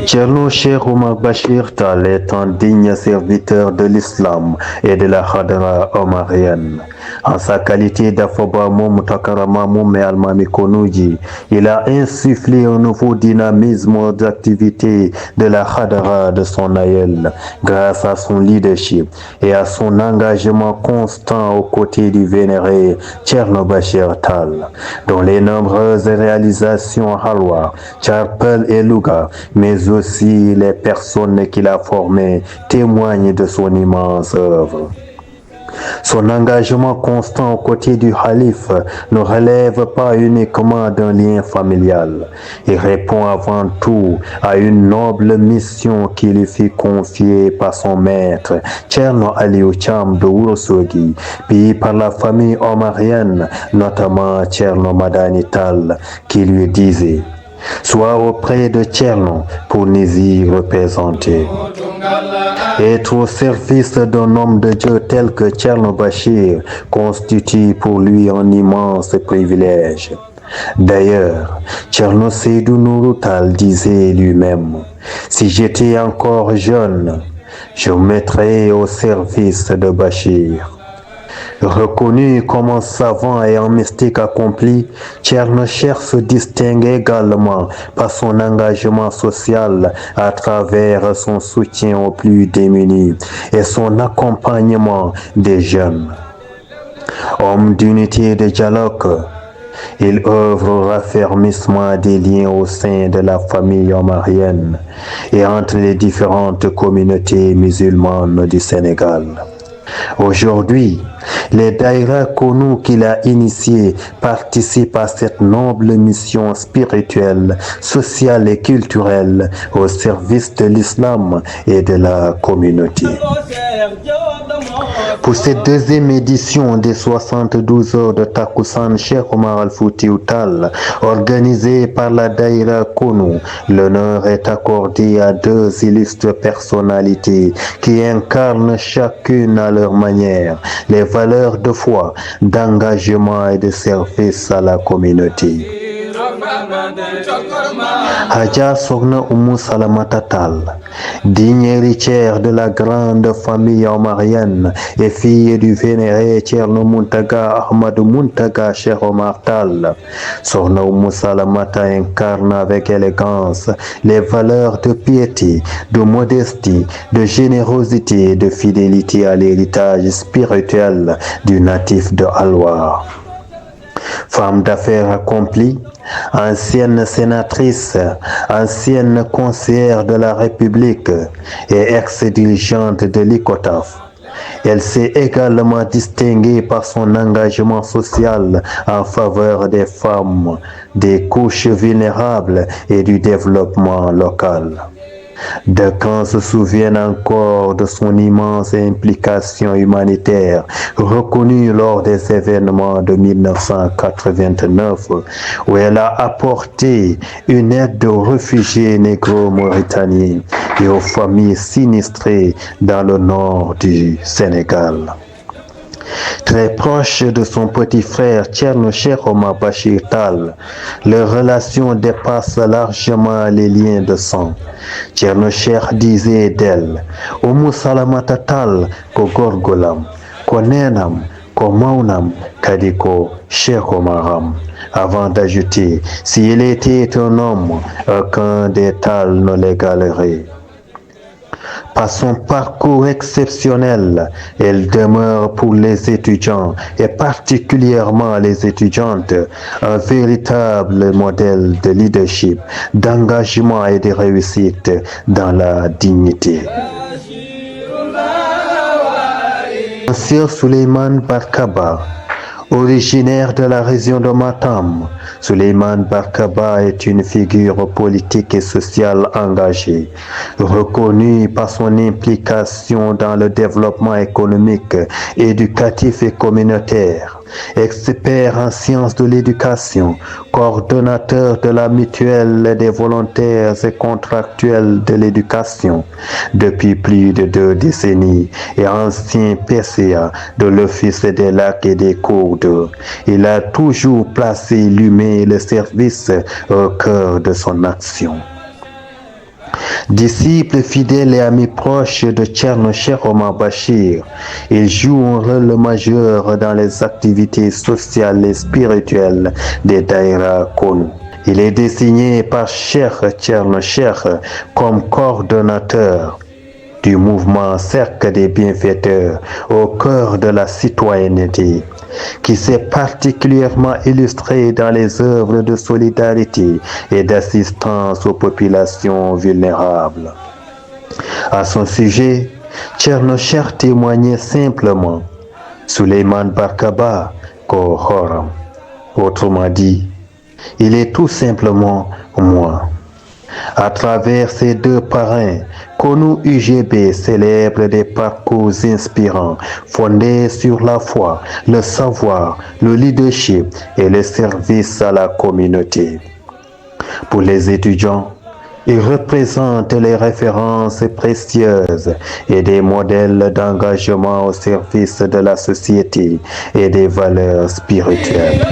Thierno Cheikh Oumar Bachir Tall est un digne serviteur de l'islam et de la Hadra omarienne. En sa qualité d'Afoba Moum Takarama Moum et Almami Konouji, il a insufflé un nouveau dynamisme d'activité de la Hadra de son aïeul grâce à son leadership et à son engagement constant aux côtés du vénéré Thierno Bachir Tall, dont les nombreuses réalisations à Halwa, Tcharpel et Louga, mais aussi les personnes qu'il a formées témoignent de son immense œuvre. Son engagement constant aux côtés du Khalif ne relève pas uniquement d'un lien familial. Il répond avant tout à une noble mission qui lui fut confiée par son maître, Thierno Aliou Thiam de Ourossogui, puis par la famille omarienne, notamment Thierno Madani Tall, qui lui disait: sois auprès de Thierno pour nous y représenter. Être au service d'un homme de Dieu tel que Thierno Bachir constitue pour lui un immense privilège. D'ailleurs, Thierno Seydou Nourou Tall disait lui-même: si j'étais encore jeune, je me mettrais au service de Bachir. Reconnu comme un savant et un mystique accompli, Thierno Cheikh se distingue également par son engagement social à travers son soutien aux plus démunis et son accompagnement des jeunes. Homme d'unité et de dialogue, il œuvre au raffermissement des liens au sein de la famille omarienne et entre les différentes communautés musulmanes du Sénégal. Aujourd'hui, les daïras Konou qu'il a initiés participent à cette noble mission spirituelle, sociale et culturelle au service de l'islam et de la communauté. Pour cette deuxième édition des 72 heures de Takussan Cheikh Omar Al-Foutiou Tall, organisée par la Daïra Konou, l'honneur est accordé à deux illustres personnalités qui incarnent chacune à leur manière les valeurs de foi, d'engagement et de service à la communauté. Hadja Sogna Oumou Salamata Tall, digne héritière de la grande famille omarienne et fille du vénéré Thierno Muntaga Ahmadou Muntaga Cheikh Omar Tall, Sogna Oumou Salamata incarne avec élégance les valeurs de piété, de modestie, de générosité et de fidélité à l'héritage spirituel du natif de Halwa. Femme d'affaires accomplie, ancienne sénatrice, ancienne conseillère de la République et ex-dirigeante de l'ICOTAF. Elle s'est également distinguée par son engagement social en faveur des femmes, des couches vulnérables et du développement local. D'aucuns se souviennent encore de son immense implication humanitaire reconnue lors des événements de 1989 où elle a apporté une aide aux réfugiés négro-mauritaniens et aux familles sinistrées dans le nord du Sénégal. Très proche de son petit frère Thierno Cheikh Oumar Bachir Tall, leur relation dépasse largement les liens de sang. Thierno Cheikh disait d'elle: Oumou Salamata Tall ko gorgolam, ko nenam, ko maunam, kadiko Cheikh Oumaram, avant d'ajouter: s'il était un homme, aucun des Tall ne l'égalerait. Par son parcours exceptionnel, elle demeure pour les étudiants et particulièrement les étudiantes un véritable modèle de leadership, d'engagement et de réussite dans la dignité. Monsieur Souleymane Barkaba, originaire de la région de Matam, Souleymane Barkaba est une figure politique et sociale engagée, reconnue par son implication dans le développement économique, éducatif et communautaire. expert en sciences de l'éducation, coordonnateur de la mutuelle des volontaires et contractuels de l'éducation depuis plus de 2 décennies et ancien PCA de l'Office des lacs et des cours d'eau. Il a toujours placé l'humain et le service au cœur de son action. Disciple fidèle et ami proche de Thierno Cheikh Omar Bachir, il joue un rôle majeur dans les activités sociales et spirituelles des Daïra Konu. Il est désigné par Cheikh Thierno Cheikh comme coordonnateur du mouvement Cercle des bienfaiteurs au cœur de la citoyenneté, qui s'est particulièrement illustré dans les œuvres de solidarité et d'assistance aux populations vulnérables. À son sujet, Thierno Cheikh témoignait simplement Souleymane Barkaba Ko Horam. Autrement dit, il est tout simplement moi. À travers ces 2 parrains, Konu UGB célèbre des parcours inspirants fondés sur la foi, le savoir, le leadership et le service à la communauté. Pour les étudiants, ils représentent les références précieuses et des modèles d'engagement au service de la société et des valeurs spirituelles.